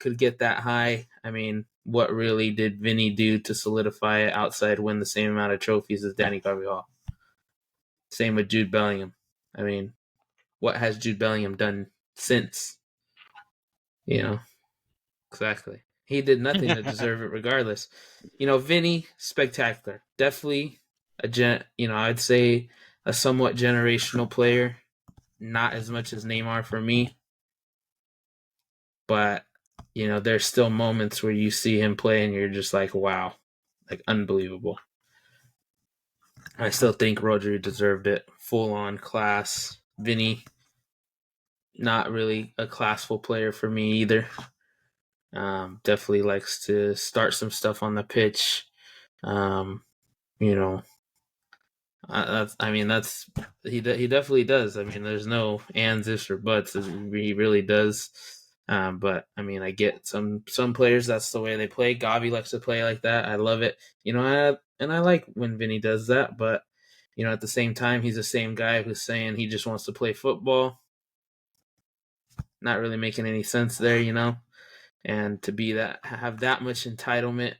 could get that high. I mean, what really did Vinny do to solidify it outside win the same amount of trophies as Danny Carvajal? Same with Jude Bellingham. I mean, what has Jude Bellingham done since? You know, exactly. He did nothing to deserve it regardless. Vinny, spectacular. Definitely I'd say a somewhat generational player. Not as much as Neymar for me. But, there's still moments where you see him play and you're just like, wow, like unbelievable. I still think Rodri deserved it. Full on class. Vinny, not really a classful player for me either. Definitely likes to start some stuff on the pitch. You know, that's he definitely does. I mean, there's no ands, ifs, or buts. He really does. But I mean, I get some players. That's the way they play. Gavi likes to play like that. I love it. And I like when Vinny does that. But at the same time, he's the same guy who's saying he just wants to play football. Not really making any sense there, and to have that much entitlement,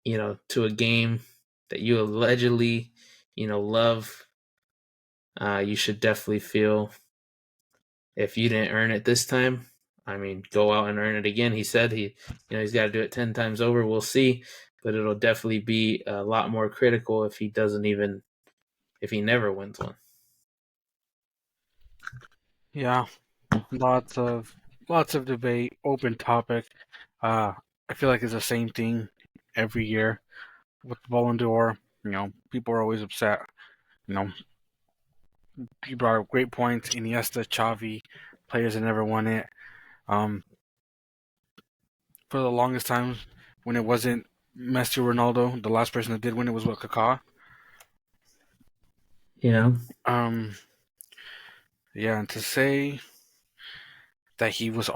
to a game that you allegedly, love. You should definitely feel if you didn't earn it this time, I mean, go out and earn it again. He said he's got to do it 10 times over. We'll see, but it'll definitely be a lot more critical if he never wins one. Yeah, lots of debate, open topic. I feel like it's the same thing every year with the Ballon d'Or. People are always upset. You know, you brought up great points. Iniesta, Xavi, players that never won it. For the longest time, when it wasn't Messi or Ronaldo, the last person that did win it was Kaká. Yeah. Yeah, and to say that he was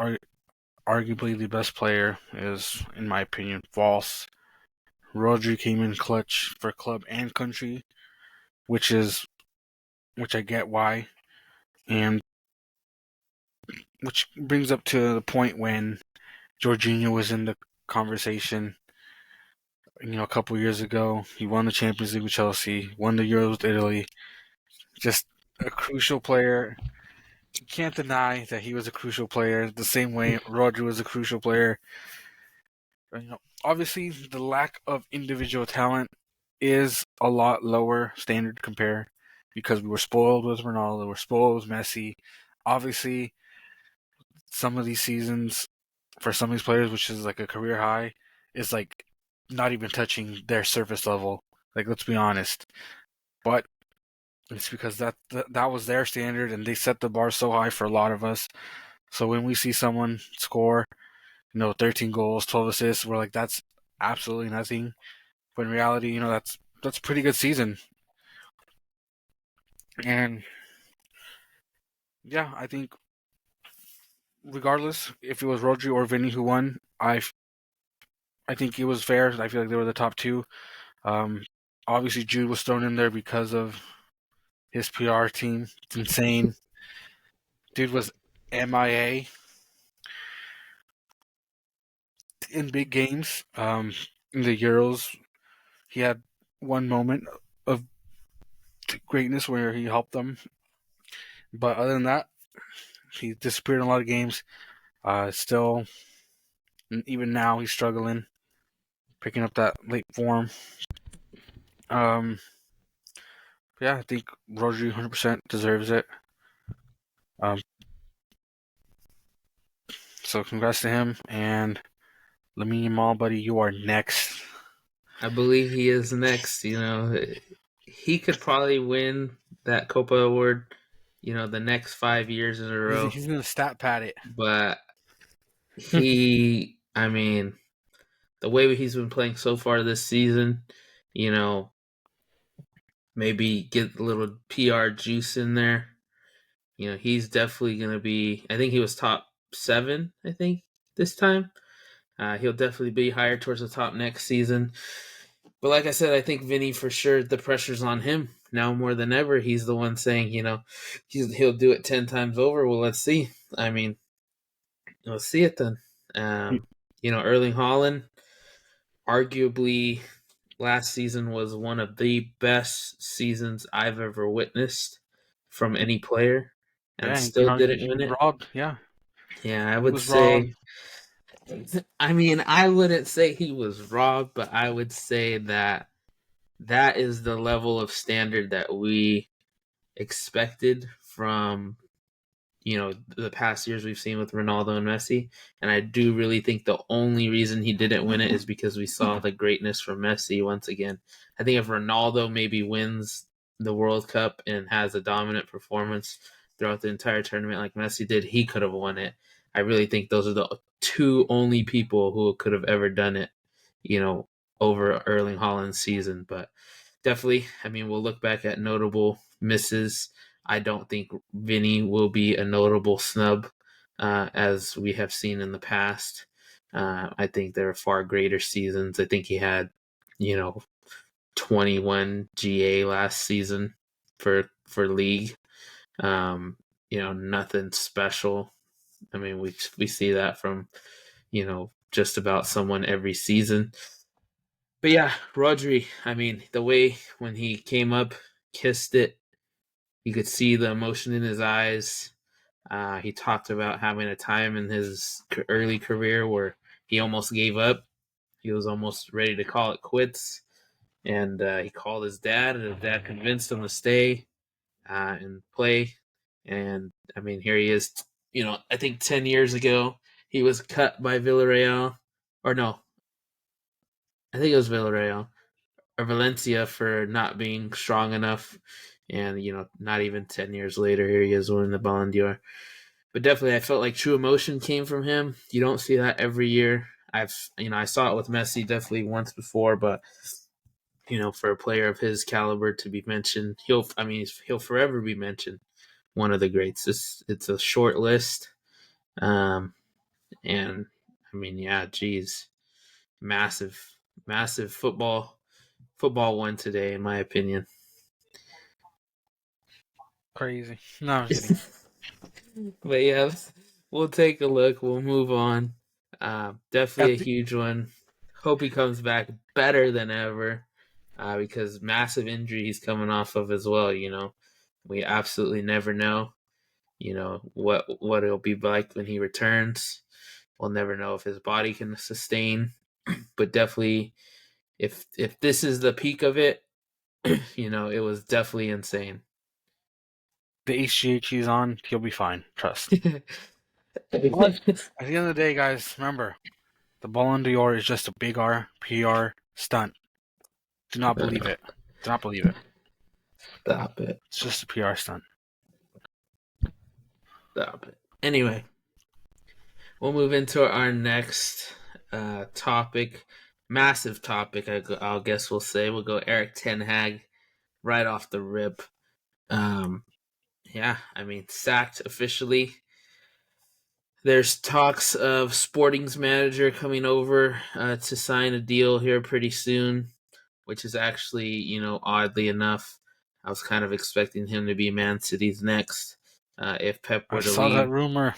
arguably the best player is, in my opinion, false. Rodri came in clutch for club and country, which I get why, and which brings up to the point when Jorginho was in the conversation. A couple years ago, he won the Champions League with Chelsea, won the Euros with Italy. Just a crucial player. You can't deny that he was a crucial player. The same way Rodri was a crucial player. Obviously, the lack of individual talent is a lot lower standard compared because we were spoiled with Ronaldo, we're spoiled with Messi. Obviously, some of these seasons for some of these players, which is like a career high, is like not even touching their surface level. Like, let's be honest. But it's because that was their standard, and they set the bar so high for a lot of us. So when we see someone score, 13 goals, 12 assists, we're like, that's absolutely nothing. But in reality, that's a pretty good season. And yeah, I think regardless if it was Rodri or Vinny who won, I think it was fair. I feel like they were the top two. Obviously, Jude was thrown in there because of his PR team. It's insane. Dude was MIA in big games. In the Euros, he had one moment of greatness where he helped them. But other than that, he disappeared in a lot of games. Still, even now, he's struggling, picking up that late form. Yeah, I think Rodri 100% deserves it. So congrats to him. And Lamine Yamal, buddy, you are next. I believe he is next. He could probably win that Copa Award, the next 5 years in a row. He's going to stat pad it. But I mean, the way he's been playing so far this season, maybe get a little PR juice in there. He's definitely going to be, I think he was top 7, I think, this time. He'll definitely be higher towards the top next season. But like I said, I think Vinny, for sure, the pressure's on him now more than ever. He's the one saying, he'll do it 10 times over. Well, let's see. I mean, let's see it then. Erling Haaland, arguably last season was one of the best seasons I've ever witnessed from any player, and Yeah, you can still argue didn't he win was it. robbed. Yeah, Yeah, I he would was robbed. say. I mean, I wouldn't say he was robbed, but I would say that that is the level of standard that we expected from the past years we've seen with Ronaldo and Messi. And I do really think the only reason he didn't win it is because we saw the greatness from Messi once again. I think if Ronaldo maybe wins the World Cup and has a dominant performance throughout the entire tournament like Messi did, he could have won it. I really think those are the two only people who could have ever done it, over Erling Haaland's season. But definitely, I mean, we'll look back at notable misses. I don't think Vinny will be a notable snub, as we have seen in the past. I think there are far greater seasons. I think he had, 21 GA last season for league. Nothing special. I mean, we see that from, just about someone every season. But yeah, Rodri, I mean, the way when he came up, kissed it, you could see the emotion in his eyes. He talked about having a time in his early career where he almost gave up. He was almost ready to call it quits. And he called his dad, and his dad convinced him to stay and play. And I mean, here he is. I think 10 years ago, he was cut by Villarreal. Or no, I think it was Villarreal or Valencia for not being strong enough. And, not even 10 years later, here he is winning the Ballon d'Or. But definitely, I felt like true emotion came from him. You don't see that every year. I saw it with Messi definitely once before, but for a player of his caliber to be mentioned, he'll forever be mentioned. One of the greats. It's a short list, and I mean, yeah, geez, massive, massive football won today, in my opinion. Crazy. No, I'm kidding. But yeah, we'll take a look. We'll move on. Definitely At a the, huge one. Hope he comes back better than ever, because massive injury he's coming off of as well. We absolutely never know. What it'll be like when he returns. We'll never know if his body can sustain. But definitely, if this is the peak of it, it was definitely insane. the HGH he's on, he'll be fine. Trust. But at the end of the day, guys, remember the Ballon d'Or is just a big PR stunt. Do not believe it. Do not believe it. Stop it. It's just a PR stunt. Stop it. Anyway, we'll move into our next topic. Massive topic, I'll guess we'll say. We'll go Eric Ten Hag right off the rip. Yeah, I mean, sacked officially. There's talks of Sporting's manager coming over to sign a deal here pretty soon, which is actually, oddly enough, I was kind of expecting him to be Man City's next if Pep I were to saw that leave. rumor.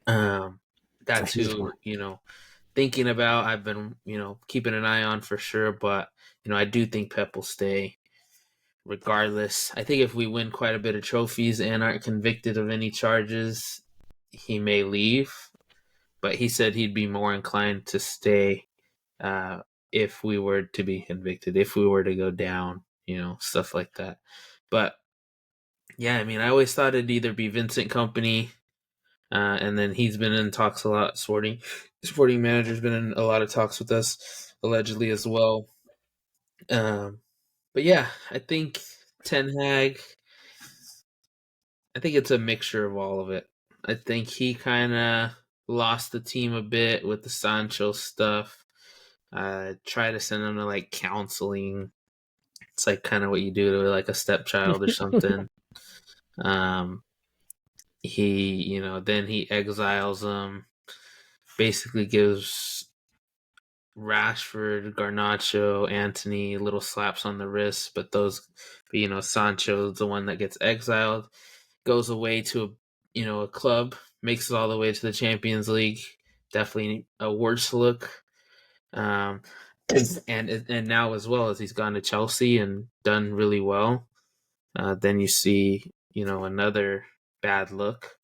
That's who, thinking about. I've been, keeping an eye on for sure, but, I do think Pep will stay regardless. I think if we win quite a bit of trophies and aren't convicted of any charges, he may leave. But he said he'd be more inclined to stay if we were to be convicted, if we were to go down, stuff like that. But yeah, I mean, I always thought it'd either be Vincent Company, and then he's been in talks a lot. Sporting manager's been in a lot of talks with us, allegedly as well. But yeah, I think Ten Hag. I think it's a mixture of all of it. I think he kind of lost the team a bit with the Sancho stuff. Try to send him to like counseling. It's like kind of what you do to like a stepchild or something. Um, then he exiles him. Basically gives Rashford, Garnacho, Anthony little slaps on the wrist, but Sancho's the one that gets exiled, goes away to a club, makes it all the way to the Champions League, definitely a worse look. Um, and now as well as he's gone to Chelsea and done really well, then you see another bad look,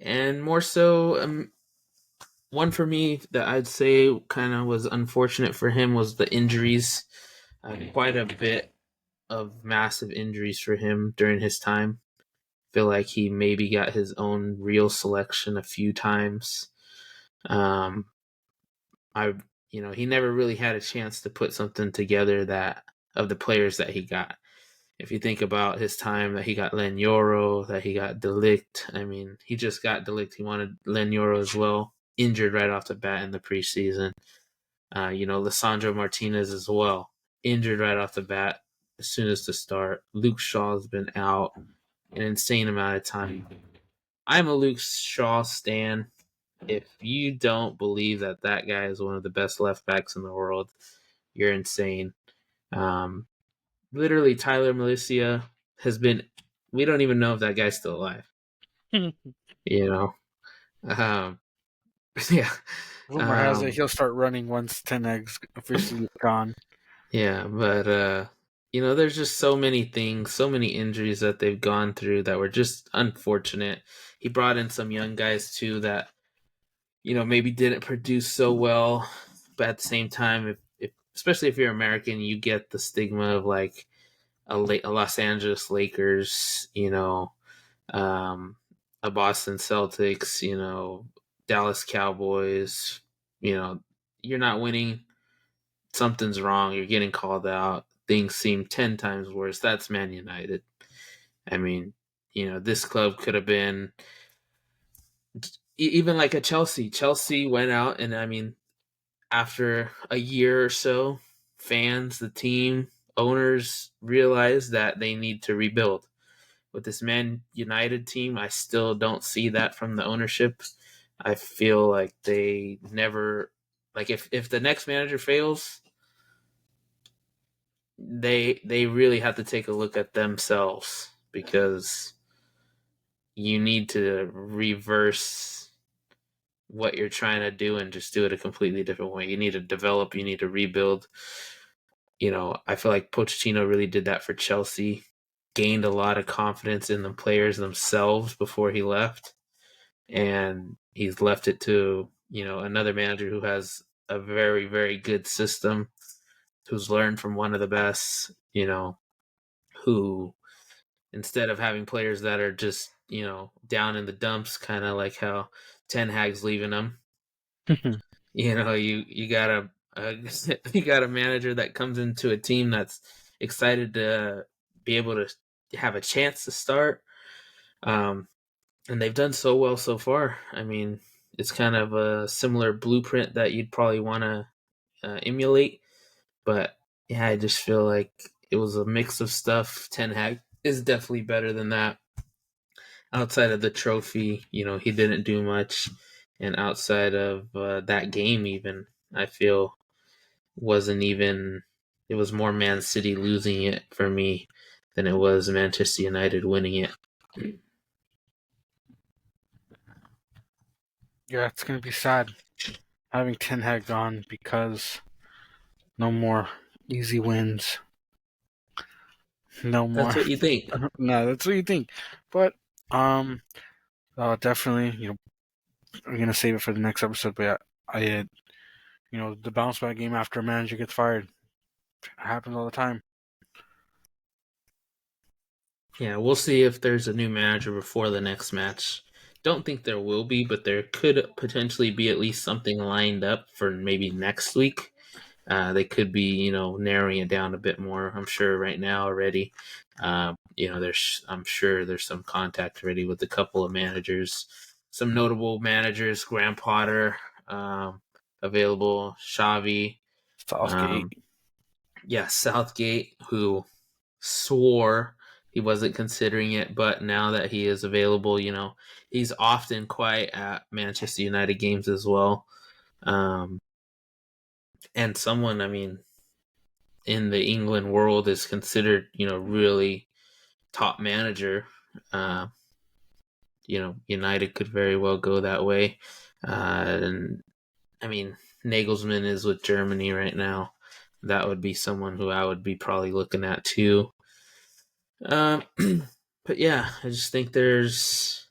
and more so one for me that I'd say kind of was unfortunate for him was the injuries. Quite a bit of massive injuries for him during his time. Feel like he maybe got his own real selection a few times. Um, I he never really had a chance to put something together that of the players that he got. If you think about his time that he got Lanyoro, that he got Delict, I mean, he just got Delict. He wanted Lanyoro as well, injured right off the bat in the preseason. Lissandro Martinez as well, injured right off the bat as soon as the start. Luke Shaw's been out an insane amount of time. I'm a Luke Shaw stan. If you don't believe that that guy is one of the best left backs in the world, you're insane. Literally, Tyler Milicia has been. We don't even know if that guy's still alive. You know, um, yeah, Rumor has it um, he'll start running once Ten Hag's officially gone. yeah. But there's just so many things, so many injuries that they've gone through that were just unfortunate. He brought in some young guys too that maybe didn't produce so well, but at the same time, if especially if you're American, you get the stigma of like a Los Angeles Lakers, um, a Boston Celtics, Dallas Cowboys. You're not winning. Something's wrong. You're getting called out. Things seem 10 times worse. That's Man United. I mean, this club could have been even like a Chelsea. Chelsea went out and I mean, after a year or so, fans, the team, owners realized that they need to rebuild. With this Man United team, I still don't see that from the ownership. I feel like they never like if the next manager fails, they really have to take a look at themselves because you need to reverse what you're trying to do and just do it a completely different way. You need to develop, you need to rebuild. I feel like Pochettino really did that for Chelsea, gained a lot of confidence in the players themselves before he left. And he's left it to, another manager who has a very, very good system, who's learned from one of the best, who instead of having players that are just, down in the dumps, kind of like how Ten Hag's leaving them, you got you got a manager that comes into a team that's excited to be able to have a chance to start, and they've done so well so far. I mean, it's kind of a similar blueprint that you'd probably want to emulate, but yeah, I just feel like it was a mix of stuff. Ten Hag is definitely better than that. Outside of the trophy, he didn't do much, and outside of that game, even I feel wasn't even. It was more Man City losing it for me than it was Manchester United winning it. Yeah, it's gonna be sad having Ten Hag gone because no more easy wins. No That's more. what you think. No, that's what you think. But um, definitely, we're gonna save it for the next episode. But the bounce back game after a manager gets fired it happens all the time. Yeah, we'll see if there's a new manager before the next match. Don't think there will be, but there could potentially be at least something lined up for maybe next week. They could be, narrowing it down a bit more. I'm sure right now already. I'm sure there's some contact already with a couple of managers, some notable managers. Graham Potter, available. Xavi, Southgate. um, yeah, Southgate, who swore he wasn't considering it, but now that he is available, he's often quiet at Manchester United games as well. Um, and someone, I mean, in the England world is considered, really top manager. Uh, United could very well go that way. And I mean, Nagelsmann is with Germany right now. That would be someone who I would be probably looking at too. Um, but yeah, I just think there's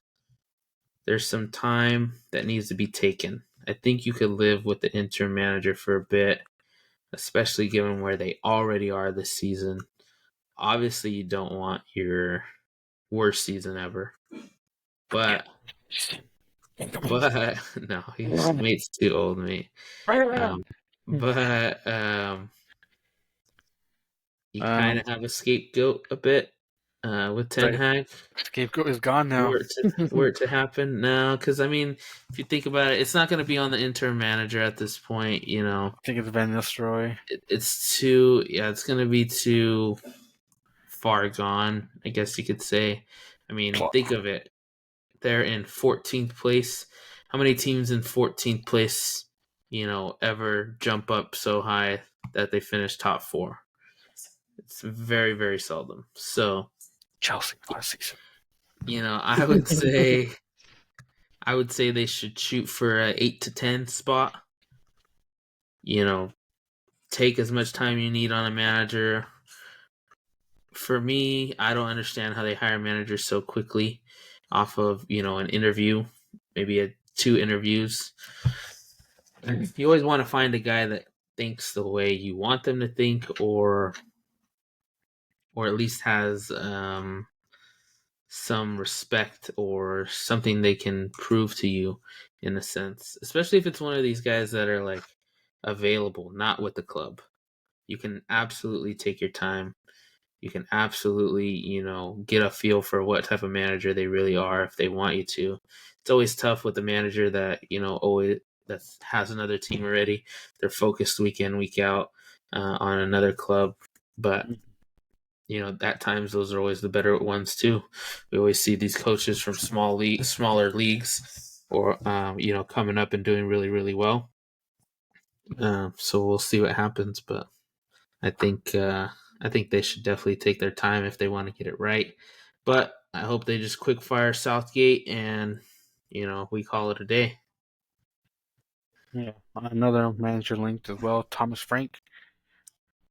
some time that needs to be taken. I think you could live with the interim manager for a bit, especially given where they already are this season. Obviously, you don't want your worst season ever, but no, he's mate's too old, mate. Um, but you kind Um, of have a scapegoat a bit with Ten the Hag. scapegoat is gone now. Were it to happen now, because I mean, if you think about it, it's not going to be on the interim manager at this point. You know, I think it's Van Nistelrooy. it's too it's going to be too far gone, I guess you could say. I mean, think of it. They're in 14th place. How many teams in 14th place, ever jump up so high that they finish top four? It's very, very seldom. So, Chelsea last season. I would say they should shoot for a 8 to 10 spot. Take as much time you need on a manager. For me, I don't understand how they hire managers so quickly off of, an interview, maybe two interviews. You always want to find a guy that thinks the way you want them to think, or at least has some respect or something they can prove to you, in a sense. Especially if it's one of these guys that are like available, not with the club. You can absolutely take your time. You can absolutely, get a feel for what type of manager they really are if they want you to. It's always tough with a manager that, always that has another team already. They're focused week in, week out on another club. But, at times those are always the better ones too. We always see these coaches from smaller leagues, or, coming up and doing really, really well. So we'll see what happens. But I think they should definitely take their time if they want to get it right. But I hope they just quick fire Southgate and we call it a day. Yeah, another manager linked as well, Thomas Frank,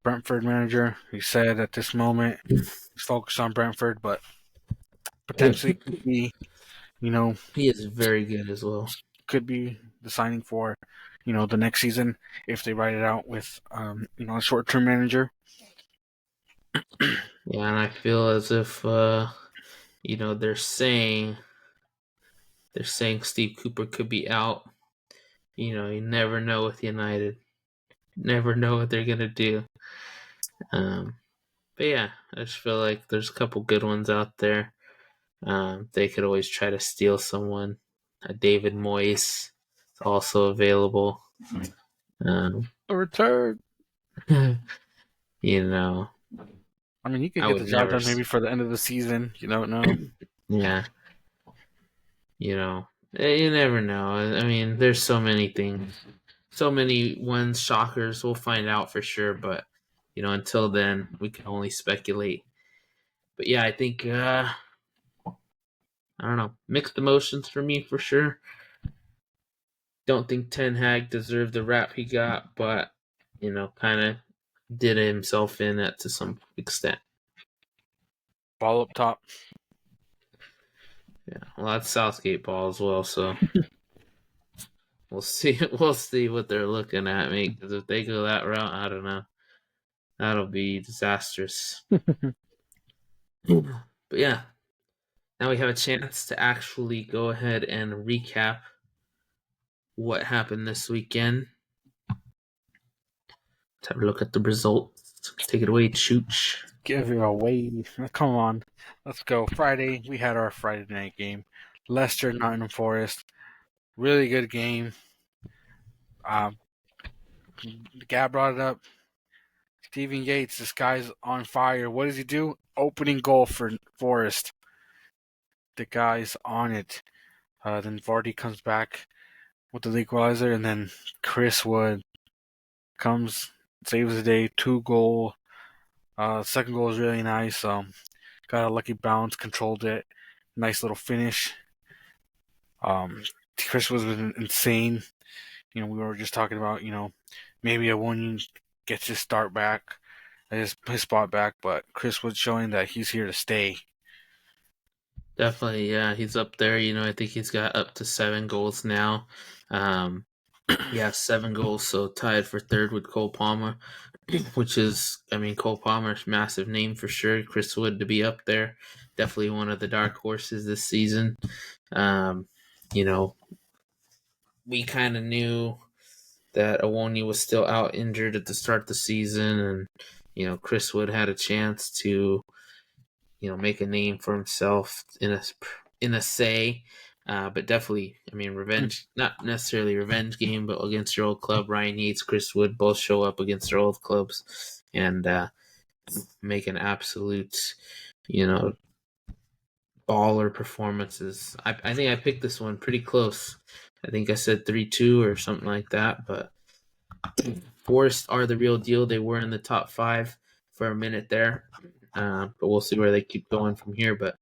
Brentford manager. He said at this moment he's focused on Brentford, but potentially could be, He is very good as well. could be the signing for, the next season if they write it out with, a short-term manager. Yeah, and I feel as if they're saying Steve Cooper could be out. You never know with United. Never know what they're gonna do. But yeah, I just feel like there's a couple good ones out there. They could always try to steal someone. David Moyes is also available. A return. You know, I mean, he could I get would the job never. done maybe for the end of the season. You don't know. Yeah, you never know. I mean, there's so many things, so many ones shockers. We'll find out for sure, but until then, we can only speculate. But yeah, I think I don't know, mixed emotions for me for sure. Don't think Ten Hag deserved the rap he got, but kind of did himself in that to some extent. Ball up top. Yeah, well, that's Southgate ball as well, so we'll see. We'll see what they're looking at, mate. Because if they go that route, I don't know. That'll be disastrous. But yeah, now we have a chance to actually go ahead and recap what happened this weekend. Let's have a look at the results. Take it away, Chooch. Give it away. Come on. Let's go. Friday, we had our Friday night game. Leicester, Nottingham Forest. Really good game. Gab brought it up. Steven Yates, this guy's on fire. What does he do? Opening goal for Forest. The guy's on it. Then Vardy comes back with the equalizer, and then Chris Wood comes, saves the day. 2-goal. Second goal was really nice. Got a lucky bounce, controlled it. Nice little finish. Chris was insane. We were just talking about, maybe Owoniyi gets his start back, his spot back, but Chris was showing that he's here to stay. Definitely, yeah, he's up there. I think he's got up to 7 goals now. Yeah, 7 goals, so tied for third with Cole Palmer, which is, Cole Palmer's massive name for sure. Chris Wood to be up there, definitely one of the dark horses this season. Um, you know, we kind of knew that Owoniyi was still out injured at the start of the season, and Chris Wood had a chance to make a name for himself in a say. But definitely, revenge, not necessarily revenge game, but against your old club. Ryan Yates, Chris Wood both show up against their old clubs and make an absolute, baller performances. I think I picked this one pretty close. I think I said 3-2 or something like that, but Forest are the real deal. They were in the top 5 for a minute there, but we'll see where they keep going from here. But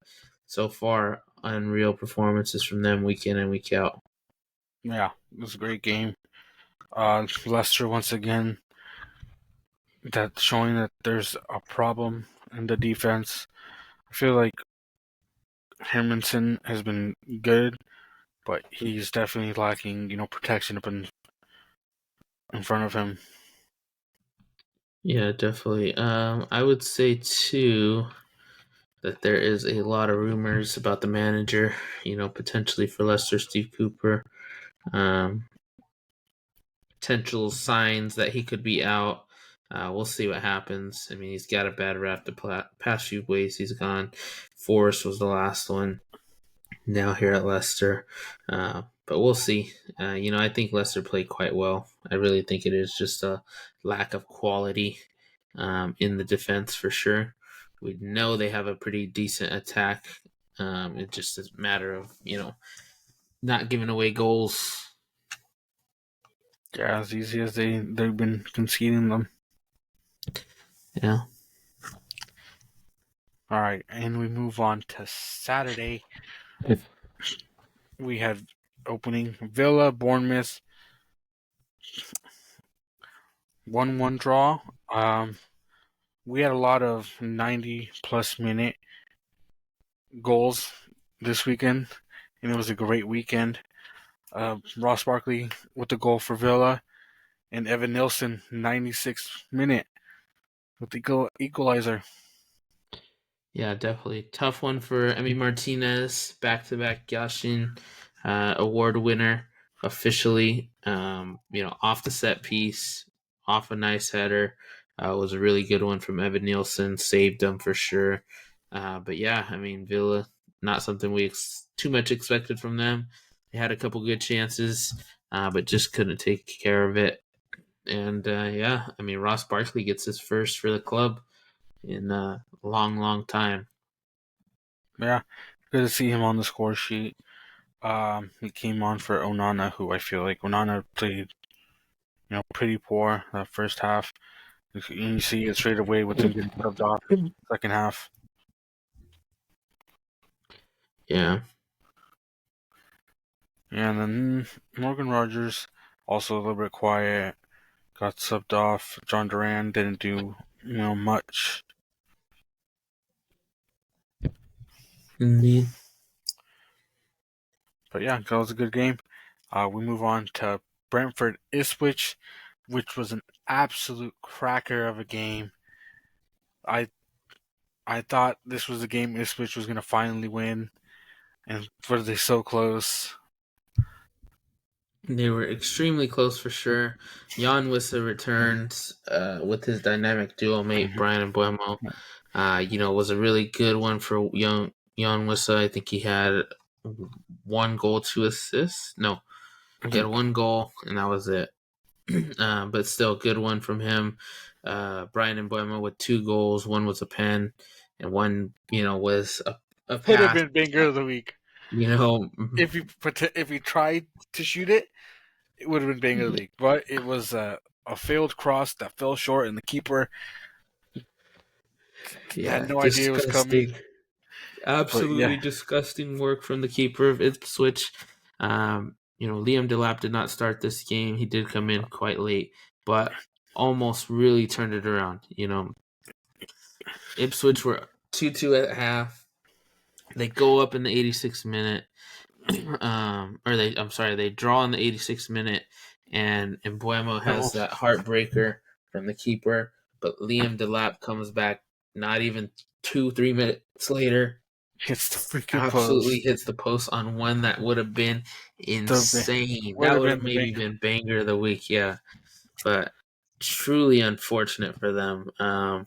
so far, unreal performances from them week in and week out. Yeah, it was a great game. Leicester once again, that showing that there's a problem in the defense. I feel like Hermanson has been good, but he's definitely lacking, protection up in front of him. Yeah, definitely. I would say too that there is a lot of rumors about the manager. Potentially for Leicester, Steve Cooper. Um, Potential signs that he could be out. We'll see what happens. He's got a bad rap the past few ways he's gone. Forrest was the last one. Now here at Leicester, but we'll see. I think Leicester played quite well. I really think it is just a lack of quality in the defense for sure. We know they have a pretty decent attack. It's just a matter of not giving away goals. Yeah, as easy as they've been conceding them. Yeah. All right, and we move on to Saturday. We had opening Villa, Bournemouth, 1-1 draw. We had a lot of 90-plus minute goals this weekend, and it was a great weekend. Ross Barkley with the goal for Villa, and Evan Nilsson, 96th minute with the equalizer. Yeah, definitely. Tough one for Emi Martinez, back-to-back Yashin award winner officially. Off the set piece, off a nice header. Was a really good one from Evan Nielsen. Saved them for sure. But yeah, Villa, not something we too much expected from them. They had a couple good chances, but just couldn't take care of it. And Ross Barkley gets his first for the club in a long, long time. Yeah, good to see him on the score sheet. He came on for Onana, who I feel like Onana played, pretty poor that first half. You see it straight away with him getting subbed off second half. Yeah. And then Morgan Rogers, also a little bit quiet, got subbed off. John Duran didn't do, much. Indeed. But yeah, that was a good game. We move on to Brentford Ipswich, which was an absolute cracker of a game. I thought this was the game Ipswich was going to finally win, and were they so close? They were extremely close for sure. Jan Wissa returns with his dynamic duo mate Mm-hmm. Brian and Buemo. Was a really good one for Jan Wissa. I think he had 1 goal, 2 assists. No, he had 1 goal, and that was it. But still, good one from him. Brian and Buemo with 2 goals. 1 was a pen, and 1, was a Would have pass. been banger of the week. If you tried to shoot it, it would have been banger of the week. But it was a failed cross that fell short, and the keeper had no idea it was coming. Disgusting. But Absolutely yeah, disgusting work from the keeper of Ipswich. Liam Delap did not start this game. He did come in quite late, but almost really turned it around. Ipswich were 2-2 at half. They go up in the 86th minute. They draw in the 86th minute, and Embuemo has that heartbreaker from the keeper, but Liam Delap comes back not even 2-3 minutes later, hits the freaking absolutely post. hits the post on one that would have been insane. Would That have would have been maybe been banger of the week, yeah. But truly unfortunate for them.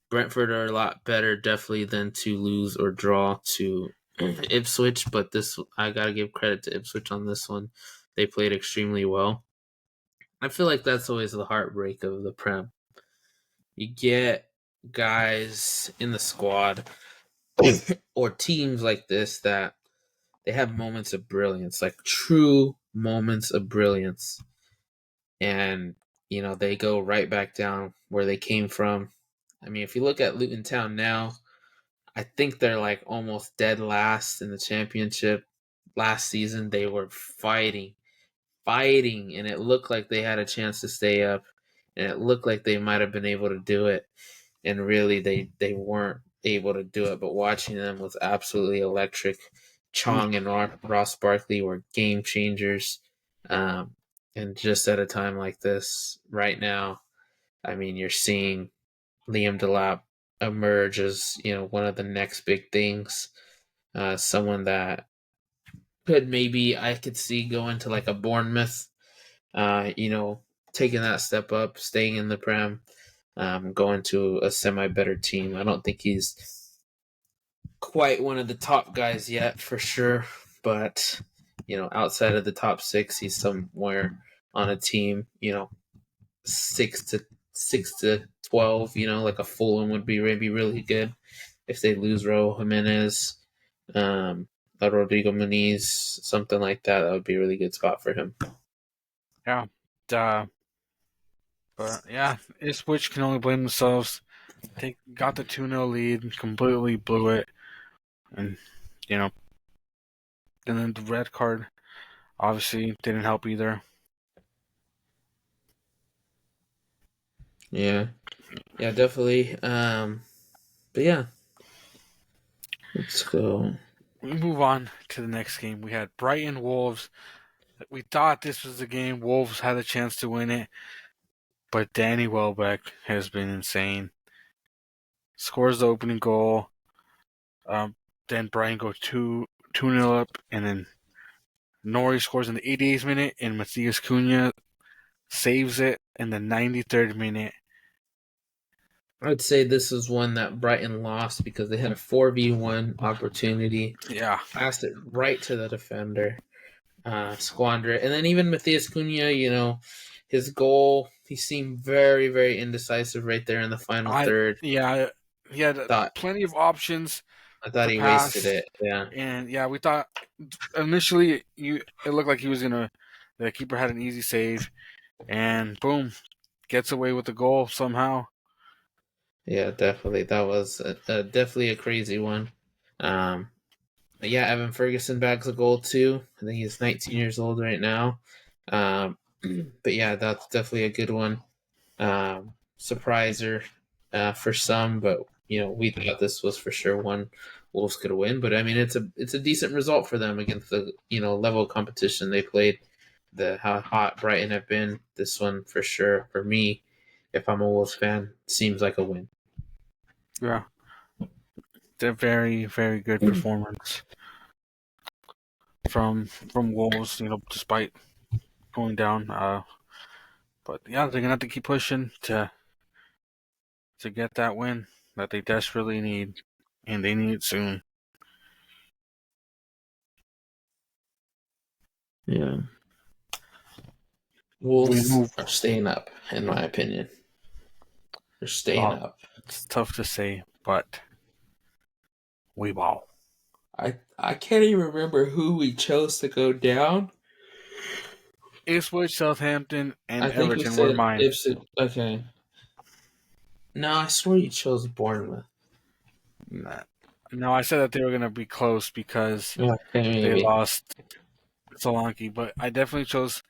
Brentford are a lot better, definitely, than to lose or draw to Ipswich. But I gotta give credit to Ipswich on this one. They played extremely well. I feel like that's always the heartbreak of the Prem. You get guys in the squad or teams like this that they have moments of brilliance, like true moments of brilliance, and they go right back down where they came from. I mean, if you look at Luton Town now, I think they're like almost dead last in the championship. Last season they were fighting, and it looked like they had a chance to stay up, and it looked like they might have been able to do it, and really they weren't able to do it. But watching them was absolutely electric. Chong and Ross Barkley were game changers, and just at a time like this right now, I mean, you're seeing Liam Delap emerge as one of the next big things. Someone that I could see going to like a Bournemouth. Taking that step up, staying in the Prem, going to a semi better team. I don't think he's quite one of the top guys yet for sure, but outside of the top six, he's somewhere on a team. 6 to 12. Like a Fulham would be maybe really good if they lose Raul Jimenez, Rodrigo Muniz, something like that. That would be a really good spot for him. Yeah. But yeah, Ipswich can only blame themselves. They got the 2-0 lead, completely blew it. And, and then the red card obviously didn't help either. Yeah, definitely. But yeah, let's go. We move on to the next game. We had Brighton Wolves. We thought this was the game. Wolves had a chance to win it, but Danny Welbeck has been insane. Scores the opening goal. Then Brighton go 2-0 up, and then Norrie scores in the 88th minute, and Matthias Cunha saves it in the 93rd minute. I'd say this is one that Brighton lost because they had a 4v1 opportunity. Yeah. Passed it right to the defender. Squander it. And then even Matthias Cunha, his goal, he seemed very, very indecisive right there in the final third. Yeah, he had plenty of options. I thought he pass, wasted it. Yeah. And yeah, we thought initially it looked like he was the keeper had an easy save, and boom, gets away with the goal somehow. Yeah, definitely. That was definitely a crazy one. Yeah, Evan Ferguson bags a goal too. I think he's 19 years old right now. But yeah, that's definitely a good one. Surpriser for some, but we thought this was for sure one Wolves could win. But I mean, it's a decent result for them against the level of competition they played. How hot Brighton have been. This one for sure for me, if I'm a Wolves fan, seems like a win. Yeah, it's a very, very good performance from Wolves. Despite going down. But yeah, they're gonna have to keep pushing to get that win that they desperately need, and they need it soon. Yeah. Wolves are staying up, in my opinion. They're staying up. It's tough to say, but we ball. I can't even remember who we chose to go down. Ipswich, Southampton, and I think Everton were mine. Ipswich. Okay. No, I swear you chose Bournemouth. No, I said that they were going to be close because they lost Solanke, but I definitely chose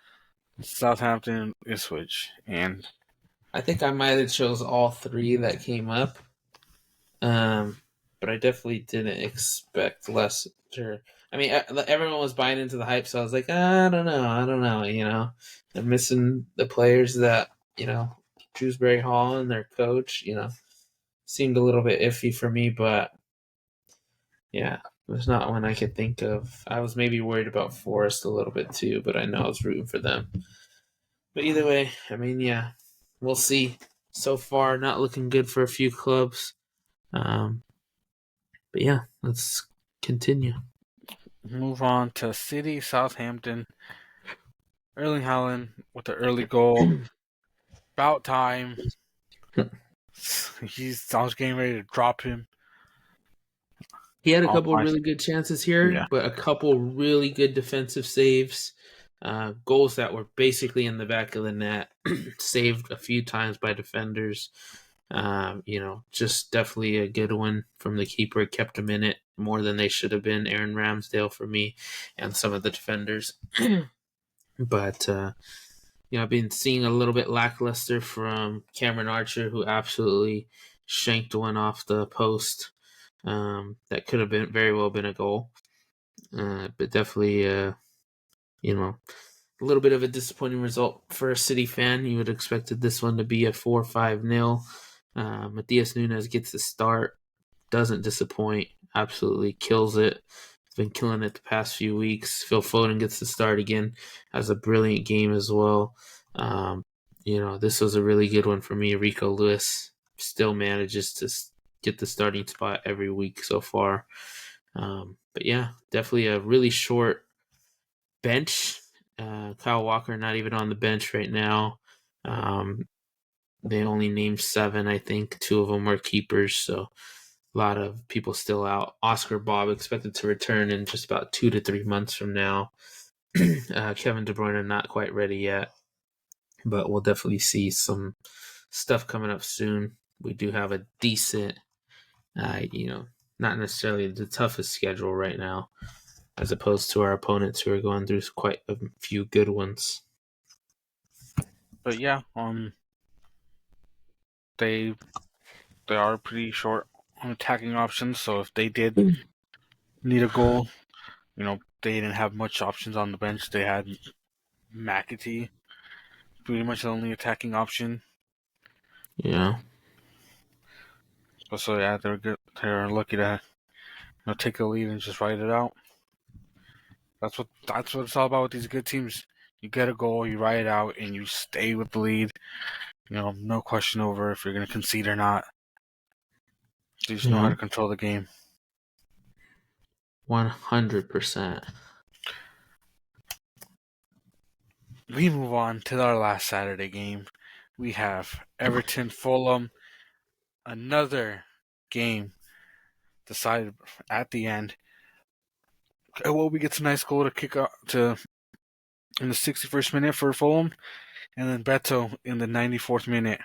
Southampton and Ipswich. And I think I might have chose all three that came up. But I definitely didn't expect Leicester. I mean, everyone was buying into the hype, so I was like, I don't know. They're missing the players that Shrewsbury Hall and their coach. Seemed a little bit iffy for me, but yeah, there's not one I could think of. I was maybe worried about Forest a little bit too, but I know I was rooting for them. But either way, I mean, yeah, we'll see. So far, not looking good for a few clubs. Um, but yeah, let's continue. move on to City, Southampton. Erling Haaland with the early goal. About time. I was getting ready to drop him. He had a Off couple of my really good chances Yeah. here, but a couple really good defensive saves. Goals that were basically in the back of the net, saved a few times by defenders. Just definitely a good one from the keeper. Kept him in it more than they should have been. Aaron Ramsdale for me, and some of the defenders. But I've been seeing a little bit lackluster from Cameron Archer, who absolutely shanked one off the post. That could have been very well been a goal, but definitely, a little bit of a disappointing result for a City fan. You would have expected this one to be a 4-5-0. Matias Nunes gets the start, doesn't disappoint, absolutely kills it. He's been killing it the past few weeks. Phil Foden gets the start again, has a brilliant game as well. This was a really good one for me. Rico Lewis still manages to get the starting spot every week so far. But yeah, definitely a really short bench. Kyle Walker not even on the bench right now. They only named 7, I think. 2 of them are keepers, so a lot of people still out. Oscar Bob expected to return in just about 2 to 3 months from now. Kevin De Bruyne not quite ready yet, but we'll definitely see some stuff coming up soon. We do have a decent, not necessarily the toughest schedule right now, as opposed to our opponents who are going through quite a few good ones. But yeah, they they are pretty short on attacking options. So if they did need a goal, they didn't have much options on the bench. They had McAtee, pretty much the only attacking option. Yeah. So yeah, they're good. They're lucky to take the lead and just ride it out. That's what it's all about with these good teams. You get a goal, you ride it out, and you stay with the lead. No question over if you're going to concede or not. You just know how Yeah. to control the game. 100%. We move on to our last Saturday game. We have Everton Fulham. Another game decided at the end. Iwobi gets a nice goal to kick out to in the 61st minute for Fulham, and then Beto in the 94th minute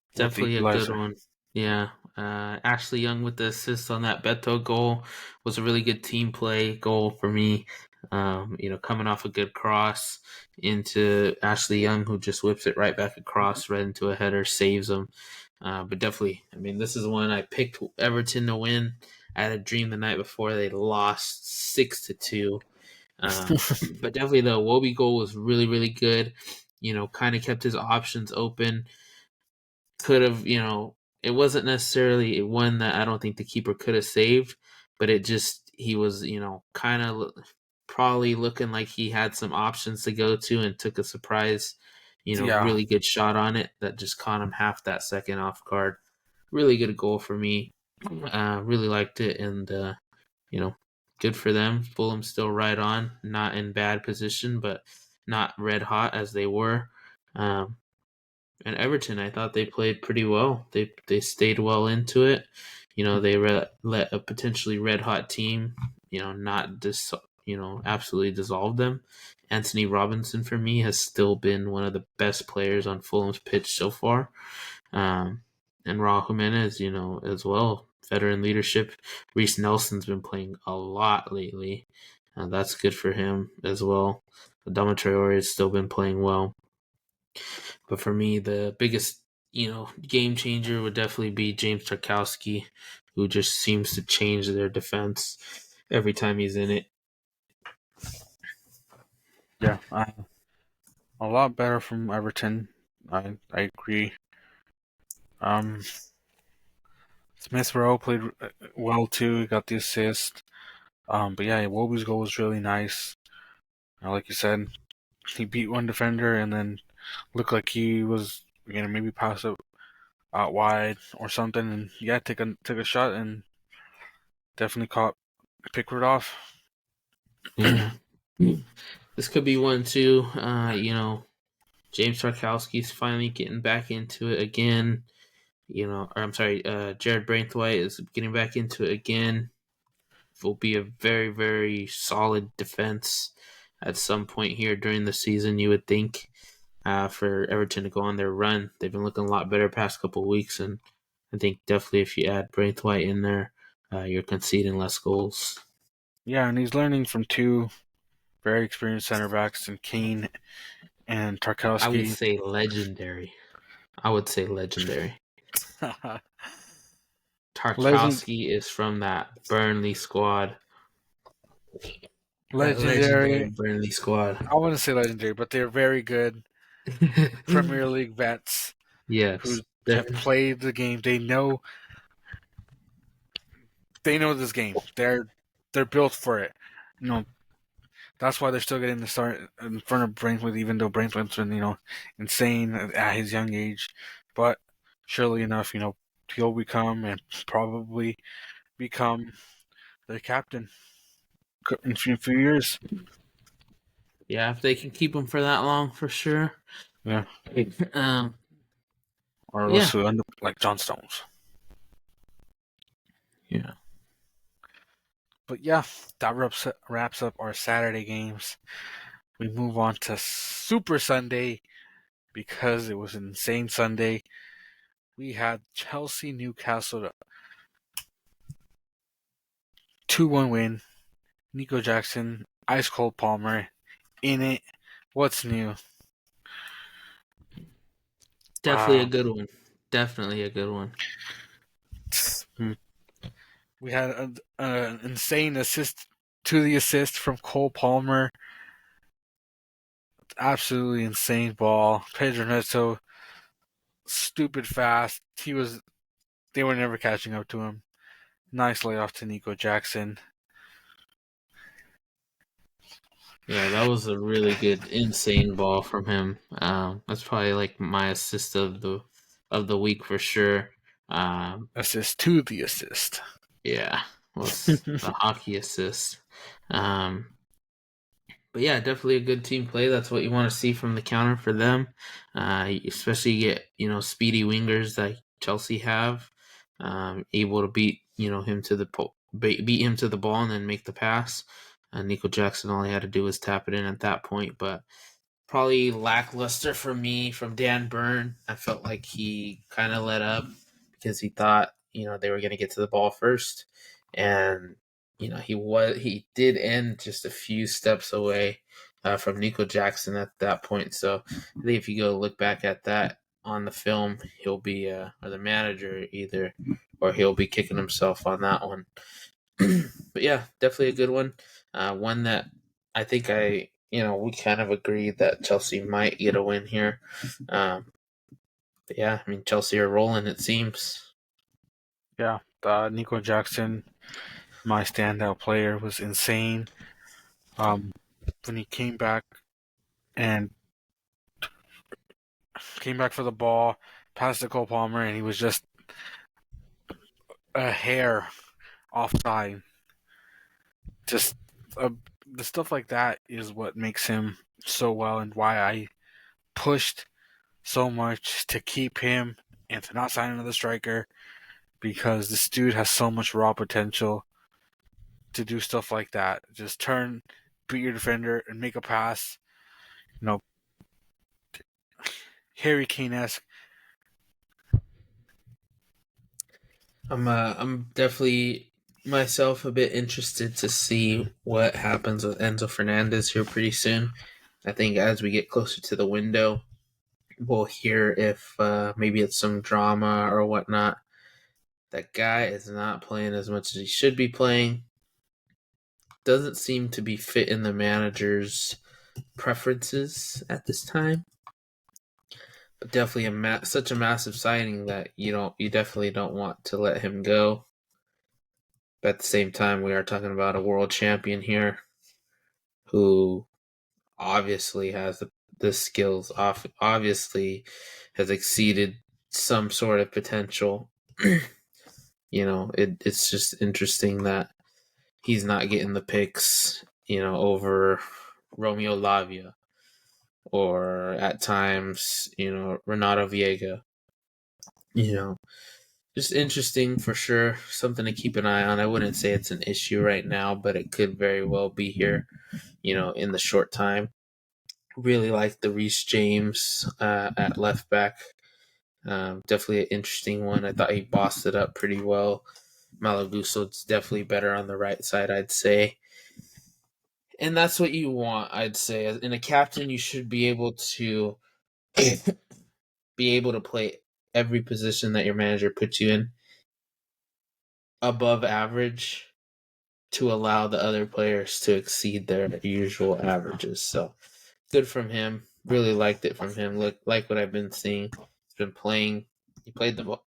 with the Definitely a good equalizer. one. Yeah. Ashley Young with the assist on that Beto goal was a really good team play goal for me. Coming off a good cross into Ashley Young, who just whips it right back across, right into a header, saves them. But definitely, I mean, this is one I picked Everton to win. I had a dream the night before they lost 6-2. But definitely the Iwobi goal was really, really good. Kind of kept his options open. Could have, it wasn't necessarily one that I don't think the keeper could have saved, but he was, kind of probably looking like he had some options to go to and took a surprise, Yeah, really good shot on it that just caught him half that second off guard. Really good goal for me. Really liked it, and you know, good for them. Fulham still right on, not in bad position, but not red hot as they were. Um, and Everton, I thought they played pretty well. They stayed well into it. They let a potentially red hot team, not absolutely dissolve them. Anthony Robinson for me has still been one of the best players on Fulham's pitch so far. And Raul Jimenez, as well, veteran leadership. Reece Nelson's been playing a lot lately. That's good for him as well. Adama Traore has still been playing well. But for me, the biggest, game changer would definitely be James Tarkowski, who just seems to change their defense every time he's in it. Yeah, a lot better from Everton. I agree. Um, Smith Rowe played well too. He got the assist. But yeah, Iwobi's goal was really nice. Like you said, he beat one defender and then looked like he was gonna maybe pass it out wide or something. And yeah, took a shot and definitely caught Pickford off. Yeah. This could be one too. James Tarkowski's finally getting back into it again. Or I'm sorry, Jared Braithwaite is getting back into it again. Will be a very, very solid defense at some point here during the season, you would think, for Everton to go on their run. They've been looking a lot better past couple of weeks, and I think definitely if you add Braithwaite in there, you're conceding less goals. Yeah, and he's learning from two very experienced center backs in Kane and I would Tarkowski. say legendary. I would say legendary. Legend, Tarkowski is from that Burnley squad. That legendary legendary. Burnley squad. I wouldn't say legendary, but they're very good Premier League vets who Yes. have played the game. They know this game. They're built for it. You know, that's why they're still getting the start in front of Brentwood, even though Brentwood's been, insane at his young age. But surely enough, he'll become and probably become the captain in a few years. Yeah, if they can keep him for that long, for sure. Yeah. Um, Or else yeah, he'll end up like John Stones. yeah. But yeah, that wraps up our Saturday games. We move on to Super Sunday because it was an insane Sunday. We had Chelsea Newcastle 2-1 win. Nico Jackson, ice cold Palmer in it. What's new? Definitely a good one. Definitely a good one. We had an insane assist to the assist from Cole Palmer. Absolutely insane ball. Pedro Neto, stupid fast. They were never catching up to him. Nice layoff to Nico Jackson. Yeah, that was a really good, insane ball from him. That's probably like my assist of the week for sure. Assist to the assist. Yeah, was the hockey assist. Um, But yeah, definitely a good team play. That's what you want to see from the counter for them. Especially get speedy wingers like Chelsea have, able to beat him to beat him to the ball and then make the pass. Nico Jackson, all he had to do was tap it in at that point. But probably lackluster for me from Dan Byrne. I felt like he kind of let up because he thought they were going to get to the ball first, and he did end just a few steps away from Nico Jackson at that point. So I think if you go look back at that on the film, he'll be or the manager either, or he'll be kicking himself on that one. But yeah, definitely a good one. One that I think we kind of agreed that Chelsea might get a win here. But yeah, I mean, Chelsea are rolling, it seems. Yeah, Nico Jackson, my standout player, was insane. When he and came back for the ball, passed to Cole Palmer, and he was just a hair offside. Just the stuff like that is what makes him so well, and why I pushed so much to keep him and to not sign another striker, because this dude has so much raw potential to do stuff like that. Just turn, beat your defender, and make a pass. You know, Harry Kane-esque. I'm definitely myself a bit interested to see what happens with Enzo Fernandez here pretty soon. I think as we get closer to the window, we'll hear if maybe it's some drama or whatnot. That guy is not playing as much as he should be playing. Doesn't seem to be fit in the manager's preferences at this time. But definitely such a massive signing that you definitely don't want to let him go. But at the same time, we are talking about a world champion here who obviously has the skills, obviously has exceeded some sort of potential. It's just interesting that he's not getting the picks, over Romeo Lavia or at times, Renato Viega. Just interesting for sure. Something to keep an eye on. I wouldn't say it's an issue right now, but it could very well be here, in the short time. Really like the Reece James at left back. Definitely an interesting one. I thought he bossed it up pretty well. Malaguso's definitely better on the right side, I'd say. And that's what you want, I'd say. In a captain, you should be able to play every position that your manager puts you in above average to allow the other players to exceed their usual averages. So good from him. Really liked it from him. Like what I've been seeing. He's been playing. He played the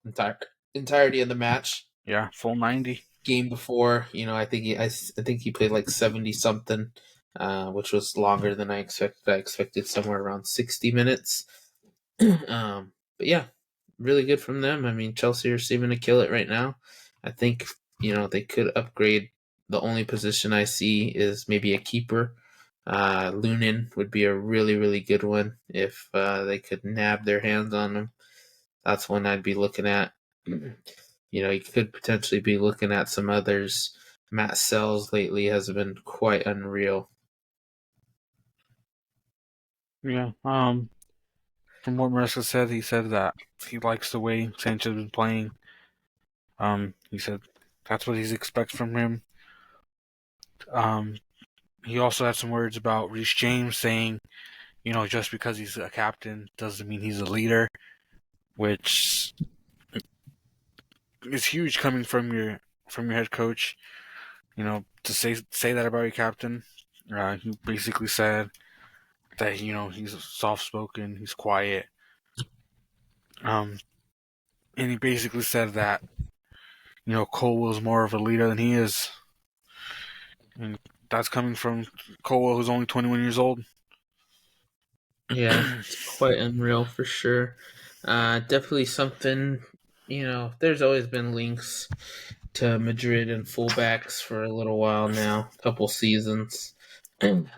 entirety of the match. Yeah, full 90. Game before, I think he played like 70 something, which was longer than I expected. I expected somewhere around 60 minutes. But yeah, really good from them. I mean, Chelsea are seeming to kill it right now. I think they could upgrade. The only position I see is maybe a keeper. Lunin would be a really, really good one if they could nab their hands on him. That's one I'd be looking at. You could potentially be looking at some others. Matt Sells lately has been quite unreal. Yeah. From what Maresca said, he said that he likes the way Sanchez has been playing. He said that's what he expects from him. He also had some words about Reece James saying, just because he's a captain doesn't mean he's a leader, which is huge coming from your head coach. To say that about your captain. He basically said that he's soft spoken, he's quiet. And he basically said that Colwell is more of a leader than he is, and that's coming from Colwell, who's only 21 years old. Yeah, it's quite unreal for sure. Definitely something. There's always been links to Madrid and fullbacks for a little while now, a couple seasons,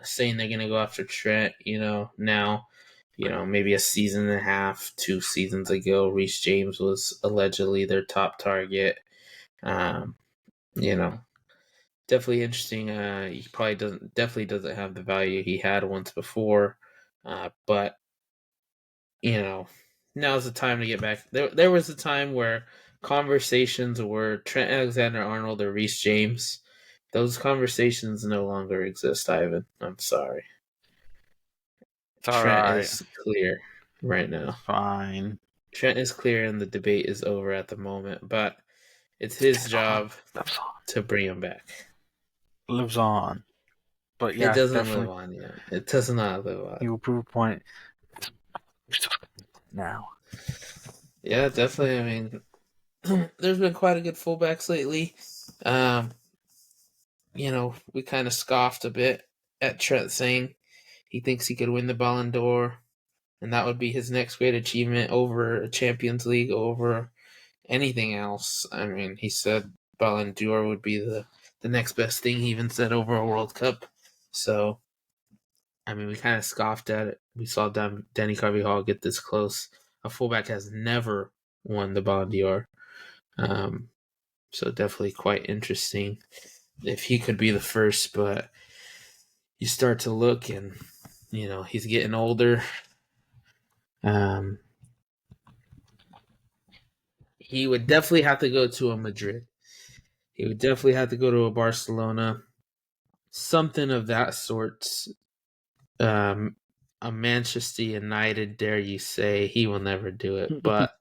saying they're gonna go after Trent. Now, maybe a season and a half, 2 seasons ago, Reece James was allegedly their top target. Um, you know, Definitely interesting. He probably doesn't have the value he had once before, but you know, now's the time to get back. There was a time where conversations were Trent Alexander-Arnold or Reece James. Those conversations no longer exist, Ivan. I'm sorry. It's all Trent right. is clear right now. Fine. Trent is clear, and the debate is over at the moment. But it's his job Lives on. to bring him back. Lives on. But It yeah, doesn't live definitely. on yet. It does not live on. He will prove a point. Now. Yeah, definitely. I mean, there's been quite a good fullbacks lately. We kind of scoffed a bit at Trent saying he thinks he could win the Ballon d'Or, and that would be his next great achievement over a Champions League, over anything else. I mean, he said Ballon d'Or would be the next best thing. He even said over a World Cup. So, I mean, we kind of scoffed at it. We saw Danny Carvajal get this close. A fullback has never won the Ballon d'Or. So definitely quite interesting if he could be the first, but you start to look and he's getting older. He would definitely have to go to a Madrid. He would definitely have to go to a Barcelona, something of that sort. Um, a Manchester United, dare you say? He will never do it. But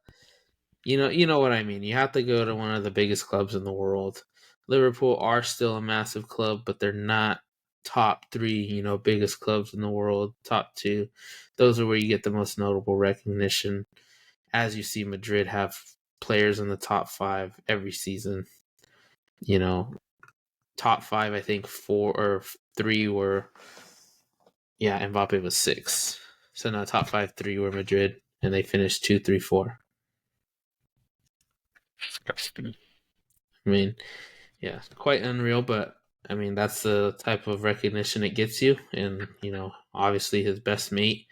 you know what I mean. You have to go to one of the biggest clubs in the world. Liverpool are still a massive club, but they're not top three. Biggest clubs in the world. Top two, those are where you get the most notable recognition. As you see, Madrid have players in the top five every season. Top five, I think four or three were, yeah, Mbappe was six. So now top five, three were Madrid, and they finished 2, 3, 4. Disgusting. I mean, yeah, quite unreal, but I mean, that's the type of recognition it gets you. And, obviously his best mate,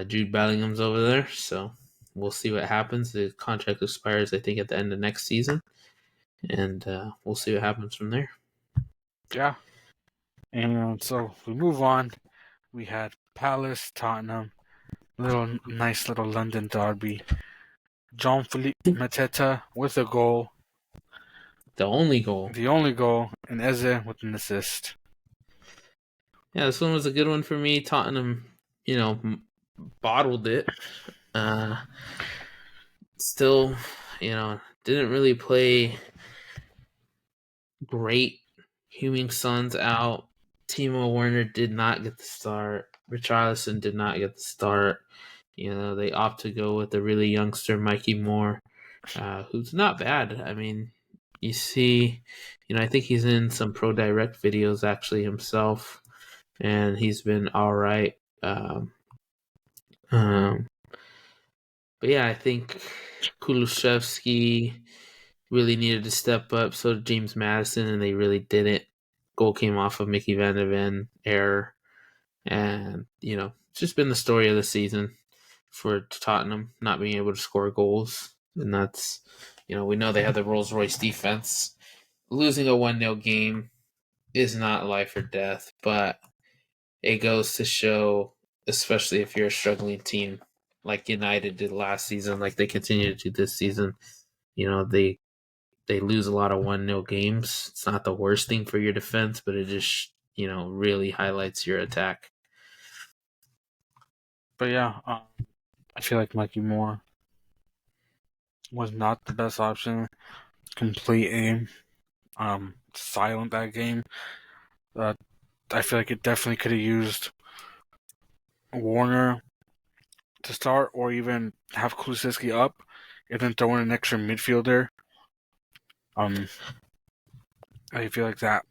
Jude Bellingham's over there. So we'll see what happens. The contract expires, I think, at the end of next season. And we'll see what happens from there. Yeah. And so we move on. We had Palace, Tottenham, nice little London derby. Jean-Philippe Mateta with a goal, The only goal. the only goal, and Eze with an assist. Yeah, this one was a good one for me. Tottenham, bottled it. Still, didn't really play great. Heung Son's out. Timo Werner did not get the start. Richarlison did not get the start. They opt to go with the really youngster Mikey Moore, who's not bad. I mean, you see, I think he's in some Pro Direct videos actually himself, and he's been all right. Um, but yeah, I think Kulusevski really needed to step up. So did James Madison, and they really didn't. Goal came off of Mickey Van de Ven error, and it's just been the story of the season for Tottenham not being able to score goals, and that's we know they have the Rolls Royce defense. Losing a 1-0 game is not life or death, but it goes to show, especially if you're a struggling team like United did last season, like they continue to do this season. They lose a lot of 1-0 games. It's not the worst thing for your defense, but it just really highlights your attack. But yeah, I feel like Mikey Moore was not the best option. Complete aim, silent that game. I feel like it definitely could have used Warner to start, or even have Kulusevski up, and then throw in an extra midfielder. I feel like that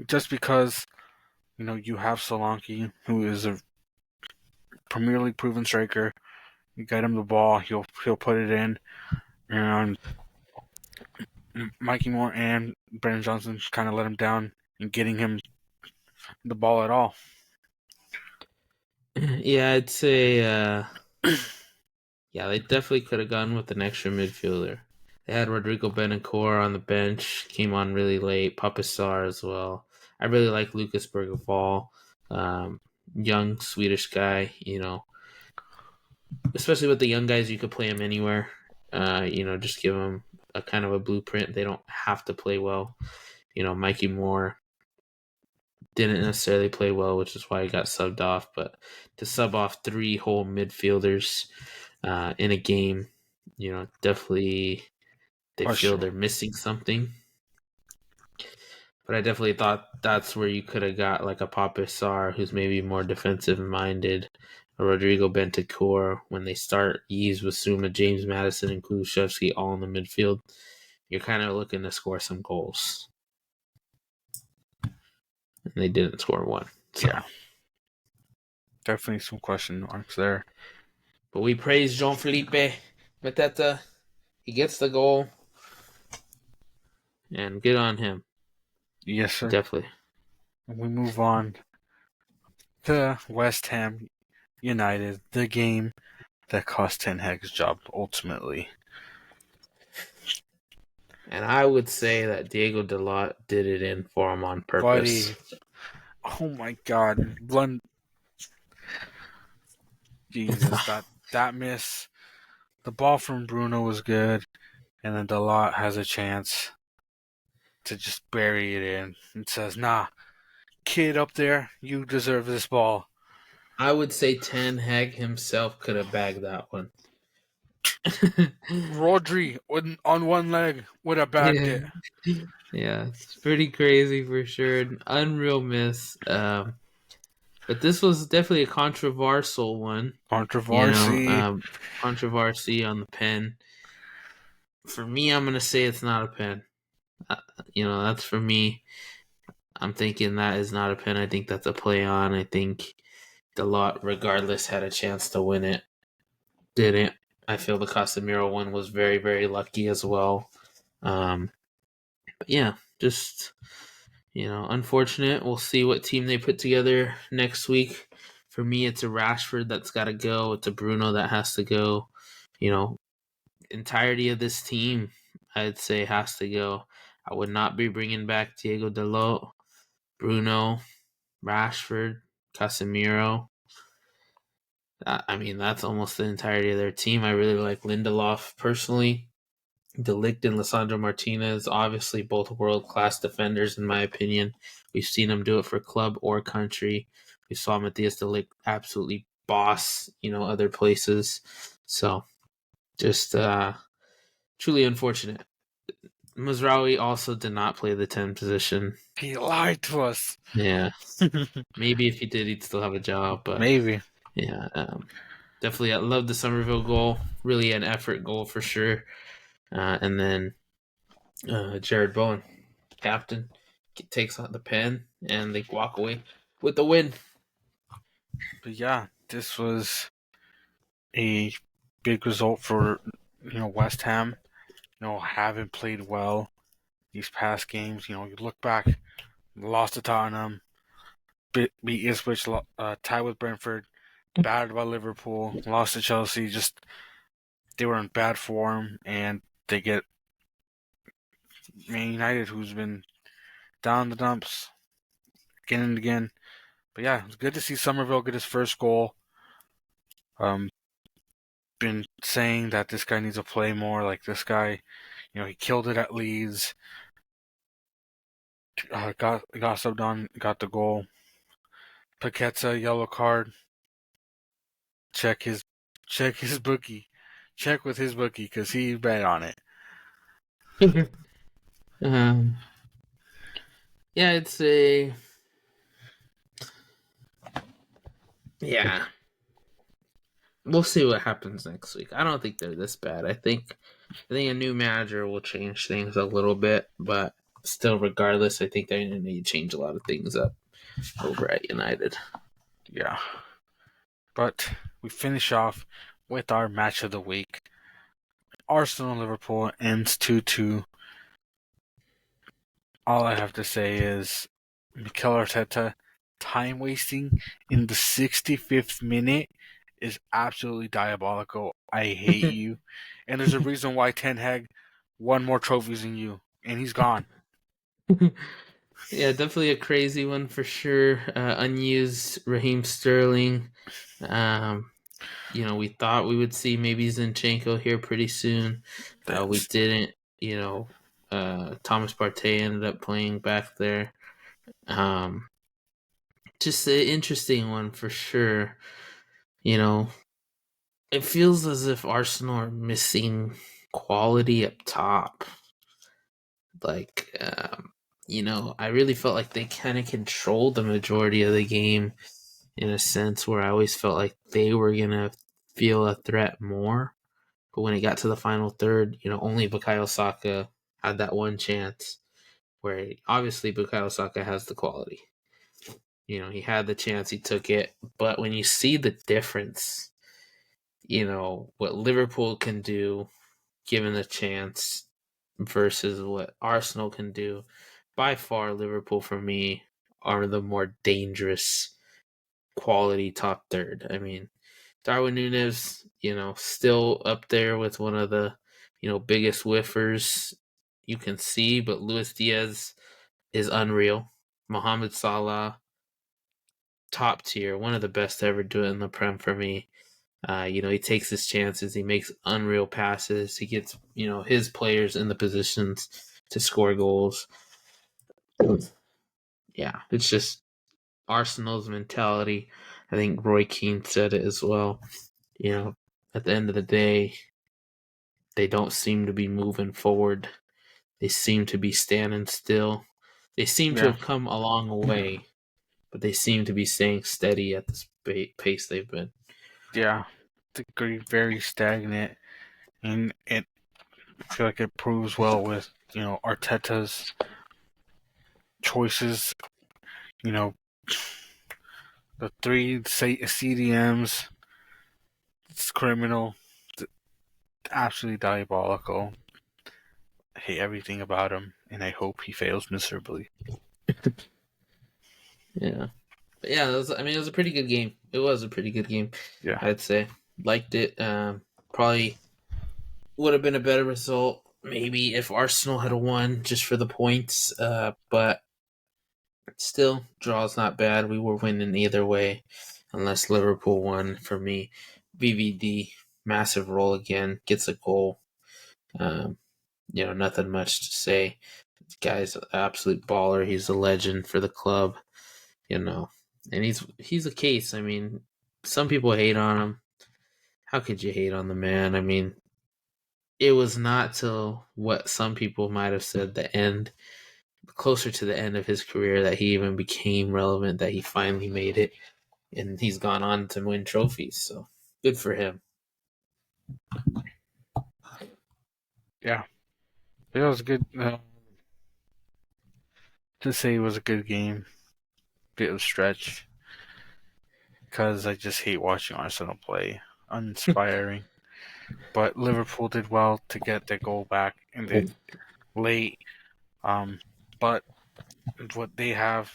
just because you have Solanke, who is a Premier League proven striker. You get him the ball, he'll put it in, and Mikey Moore and Brennan Johnson kind of let him down in getting him the ball at all. Yeah, I'd say, yeah, they definitely could have gone with an extra midfielder. They had Rodrigo Benacour on the bench, came on really late. Papisar as well. I really like Lucas Bergevall, young Swedish guy. Especially with the young guys, you could play him anywhere. Just give them a kind of a blueprint. They don't have to play well. Mikey Moore didn't necessarily play well, which is why he got subbed off. But to sub off three whole midfielders in a game, definitely they feel they're missing something. But I definitely thought that's where you could have got like a Papisar who's maybe more defensive minded, a Rodrigo Bentancur. When they start Yves Bissouma, James Madison, and Kulusevski all in the midfield, you're kind of looking to score some goals. And they didn't score one. So. Yeah. Definitely some question marks there. But we praise Jean-Philippe Mateta. He gets the goal. And good on him. Yes, sir. Definitely. And we move on to West Ham United, the game that cost Ten Hag's job ultimately. And I would say that Diego Dalot did it in for him on purpose. Buddy. Oh my God. Jesus, that miss. The ball from Bruno was good, and then Dalot has a chance. to just bury it in. It says, nah, kid up there, you deserve this ball. I would say Ten Hag himself could have bagged that one. Rodri on one leg would have bagged Yeah. it. Yeah, it's pretty crazy for sure. An unreal miss. But this was definitely a controversial one. Controversy. Controversy on the pen. For me, I'm gonna say it's not a pen. Uh, that's for me. I'm thinking that is not a pen. I think that's a play on. I think the lot, regardless, had a chance to win it. Didn't. I feel the Casemiro one was very, very lucky as well. But yeah, just unfortunate. We'll see what team they put together next week. For me, it's a Rashford that's got to go. It's a Bruno that has to go. Entirety of this team, I'd say, has to go. I would not be bringing back Diego Dalot, Bruno, Rashford, Casemiro. I mean, that's almost the entirety of their team. I really like Lindelof personally. De Ligt and Lisandro Martinez, obviously both world-class defenders in my opinion. We've seen them do it for club or country. We saw Matthias De Ligt absolutely boss, other places. So just truly unfortunate. Mazraoui also did not play the 10 position. He lied to us. Yeah. Maybe if he did, he'd still have a job, but Maybe. yeah. Definitely, I love the Somerville goal. Really an effort goal for sure. And then Jared Bowen, captain, takes out the pen and they walk away with the win. But yeah, this was a big result for West Ham. Haven't played well these past games. You look back, lost to Tottenham, beat Ipswich, tied with Brentford, battered by Liverpool, lost to Chelsea. Just they were in bad form, and they get Man United, who's been down the dumps again and again. But yeah, it's good to see Somerville get his first goal. Been saying that this guy needs to play more. Like this guy, he killed it at Leeds. Got subbed on, got the goal. Paqueta yellow card. Check his bookie. Check with his bookie because he bet on it. um, yeah, yeah. We'll see what happens next week. I don't think they're this bad. I think a new manager will change things a little bit, but still, regardless, I think they're going to need to change a lot of things up over at United. Yeah. But we finish off with our match of the week. Arsenal-Liverpool ends 2-2. All I have to say is Mikel Arteta time wasting in the 65th minute is absolutely diabolical. I hate you. And there's a reason why Ten Hag won more trophies than you, and he's gone. Yeah, definitely a crazy one for sure. Unused Raheem Sterling. We thought we would see maybe Zinchenko here pretty soon. We didn't. Thomas Partey ended up playing back there. Just an interesting one for sure. It feels as if Arsenal are missing quality up top. Like, I really felt like they kind of controlled the majority of the game in a sense where I always felt like they were going to feel a threat more. But when it got to the final third, only Bukayo Saka had that one chance where obviously Bukayo Saka has the quality. He had the chance, he took it. But when you see the difference, what Liverpool can do given the chance versus what Arsenal can do, by far Liverpool for me are the more dangerous quality top third. I mean, Darwin Núñez, still up there with one of the, biggest whiffers you can see, but Luis Diaz is unreal. Mohamed Salah, top tier, one of the best to ever do it in the Prem for me. He takes his chances. He makes unreal passes. He gets, his players in the positions to score goals. Yeah, it's just Arsenal's mentality. I think Roy Keane said it as well. At the end of the day, they don't seem to be moving forward. They seem to be standing still. They seem to Yeah, have come a long way, but they seem to be staying steady at this pace they've been. yeah. It's very stagnant, and I feel like it proves well with Arteta's choices. You know, the three CDMs. It's criminal. It's absolutely diabolical. I hate everything about him, and I hope he fails miserably. Yeah. But yeah, it was a pretty good game. It was a pretty good game, Yeah, I'd say. Liked it. Probably would have been a better result maybe if Arsenal had won just for the points. But still, draw's not bad. We were winning either way, unless Liverpool won for me. VVD, massive role again, gets a goal. Um, nothing much to say. This guy's an absolute baller. He's a legend for the club. And he's a case. I mean, some people hate on him. How could you hate on the man? I mean, it was not till what some people might have said the end, closer to the end of his career, that he even became relevant, that he finally made it, and he's gone on to win trophies. So good for him. yeah. It was good to say. It was a good game. Bit of stretch because I just hate watching Arsenal play. Uninspiring. But Liverpool did well to get their goal back in the late. But what they have,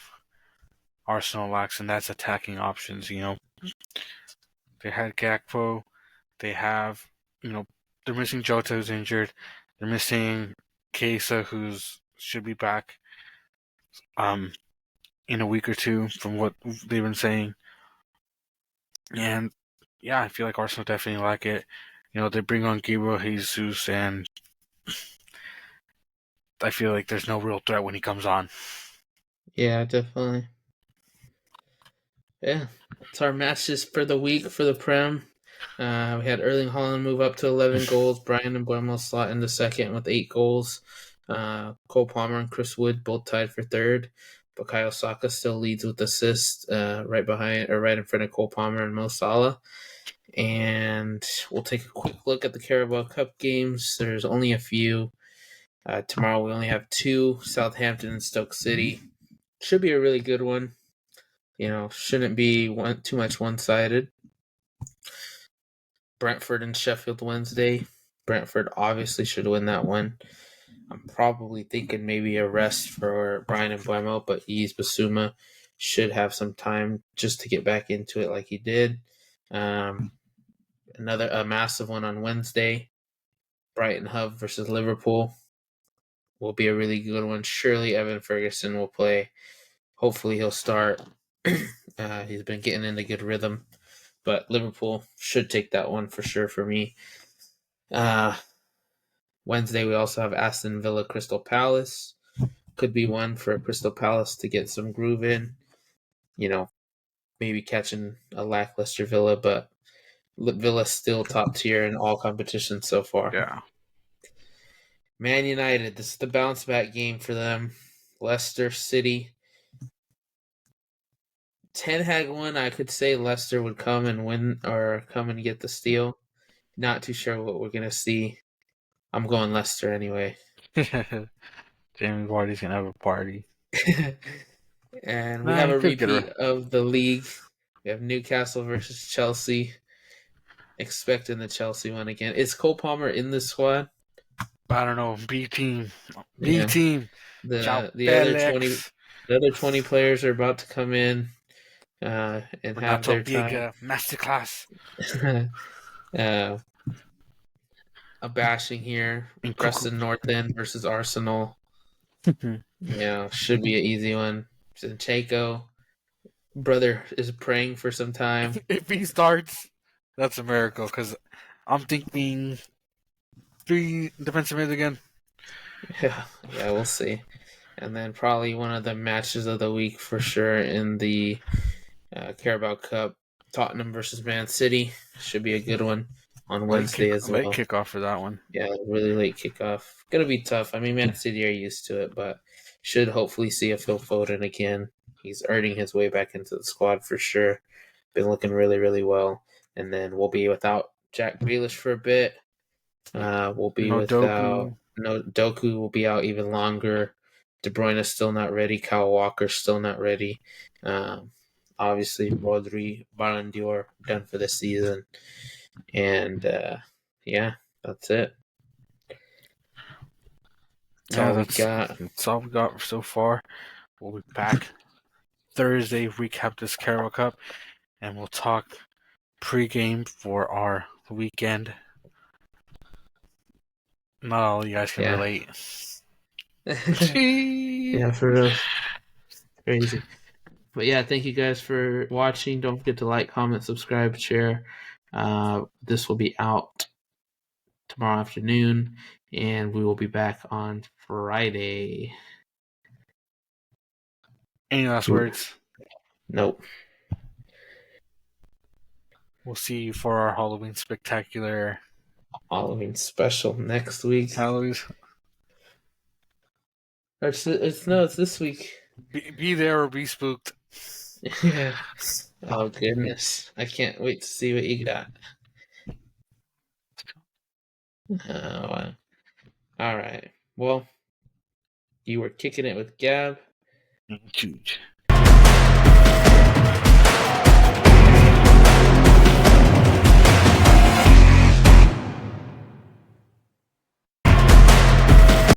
Arsenal lacks, and that's attacking options. They had Gakpo. They have, they're missing Jota, who's injured. They're missing Kesa, who's should be back um in a week or two, from what they've been saying. And yeah, I feel like Arsenal definitely lack it. They bring on Gabriel Jesus, and I feel like there's no real threat when he comes on. Yeah, definitely. Yeah, that's our matches for the week for the Prem. We had Erling Haaland move up to 11 goals. Brian and Buemo slot in the second with 8 goals. Cole Palmer and Chris Wood both tied for third. Bukayo Saka still leads with assists, right in front of Cole Palmer and Mo Salah. And we'll take a quick look at the Carabao Cup games. There's only a few. Tomorrow we only have 2, Southampton and Stoke City. Should be a really good one. Shouldn't be too much one-sided. Brentford and Sheffield Wednesday. Brentford obviously should win that one. I'm probably thinking maybe a rest for Brian and Buemo, but Yves Bissouma should have some time just to get back into it like he did. A massive one on Wednesday. Brighton Hove versus Liverpool will be a really good one. Surely Evan Ferguson will play. Hopefully he'll start. He's been getting in a good rhythm. But Liverpool should take that one for sure for me. Wednesday, we also have Aston Villa Crystal Palace. Could be one for Crystal Palace to get some groove in. Maybe catching a lackluster Villa, but Villa's still top tier in all competitions so far. Yeah. Man United, this is the bounce back game for them. Leicester City. Ten Hag won. I could say Leicester would come and win or come and get the steal. Not too sure what we're gonna see. I'm going Leicester anyway. Jamie Vardy's gonna have a party. And we Nah, have he a could get repeat her. of the league. We have Newcastle versus Chelsea. Expecting the Chelsea one again. Is Cole Palmer in this squad? I don't know. B team. B Yeah. team. Ciao, The other 20 Felix. players are about to come in and have Renato their time. Biega. Masterclass. uh, a bashing here. And Cuckoo. Preston North End versus Arsenal. Should be an easy one. Zinchenko, brother is praying for some time. If he starts, that's a miracle, because I'm thinking 3 defensive mids again. Yeah, we'll see. And then probably one of the matches of the week for sure in the Carabao Cup, Tottenham versus Man City. Should be a good one on Wednesday as late well. kickoff for that one. Yeah, really late kickoff. Gonna be tough. I mean, Man City are used to it, but should hopefully see a Phil Foden again. He's earning his way back into the squad for sure. Been looking really, really well. And then we'll be without Jack Grealish for a bit. We'll be No without Doku. no Doku will be out even longer. De Bruyne is still not ready. Kyle Walker's still not ready. Um, Obviously, Rodri, Ballon d'Or done for this season, and yeah, that's it. That's Yeah, all we got. that's all we got so far. We'll be back Thursday, recap this Carroll Cup, and we'll talk pregame for our weekend. Not all you guys can Yeah, relate. yeah, for real, crazy. But yeah, thank you guys for watching. Don't forget to like, comment, subscribe, share. This will be out tomorrow afternoon, and we will be back on Friday. Any last words? Nope. We'll see you for our Halloween spectacular. Halloween special next week. Halloween. It's this week. Be there or be spooked. Yeah. Oh goodness, I can't wait to see what you got. Wow. All right. Well, you were kicking it with Gab. Chuch.